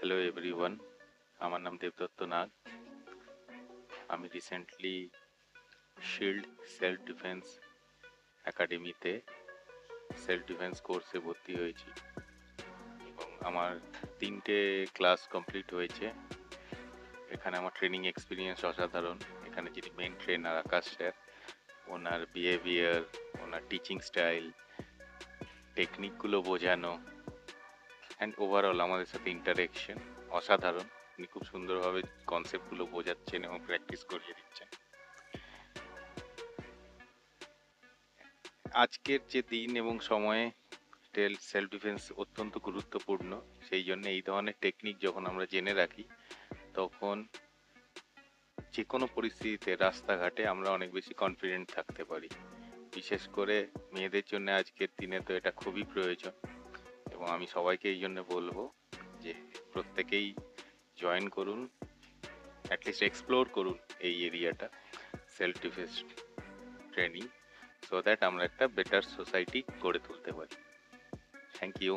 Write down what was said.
Hello everyone, আমার নাম দেবদত্ত নাগ। আমি রিসেন্টলি শিল্ড সেলফ ডিফেন্স একাডেমিতে সেলফ ডিফেন্স কোর্সে ভর্তি হয়েছি এবং আমার 3টে ক্লাস কমপ্লিট হয়েছে। এখানে আমার ট্রেনিং এক্সপিরিয়েন্স অসাধারণ। এখানে যিনি মেন ট্রেনার আকাশ স্যার, ওনার বিহেভিয়ার, ওনার টিচিং স্টাইল, টেকনিকগুলো বোঝানো অ্যান্ড ওভারঅল আমাদের সাথে ইন্টারেকশন অসাধারণ। উনি খুব সুন্দরভাবে কনসেপ্টগুলো বোঝাচ্ছেন এবং প্র্যাকটিস করিয়ে দিচ্ছেন। আজকের যে দিন এবং সময়ে সেলফ ডিফেন্স অত্যন্ত গুরুত্বপূর্ণ। সেই জন্য এই ধরনের টেকনিক যখন আমরা জেনে রাখি, তখন যে কোনো পরিস্থিতিতে রাস্তাঘাটে আমরা অনেক বেশি কনফিডেন্ট থাকতে পারি। বিশেষ করে মেয়েদের জন্য আজকের দিনে তো এটা খুবই প্রয়োজন এবং আমি সবাইকে এই জন্য বলবো যে প্রত্যেকেই জয়েন করুন, অ্যাটলিস্ট এক্সপ্লোর করুন এই এরিয়াটা, self defence training, so that আমরা একটা বেটার সোসাইটি গড়ে তুলতে পারি। Thank you.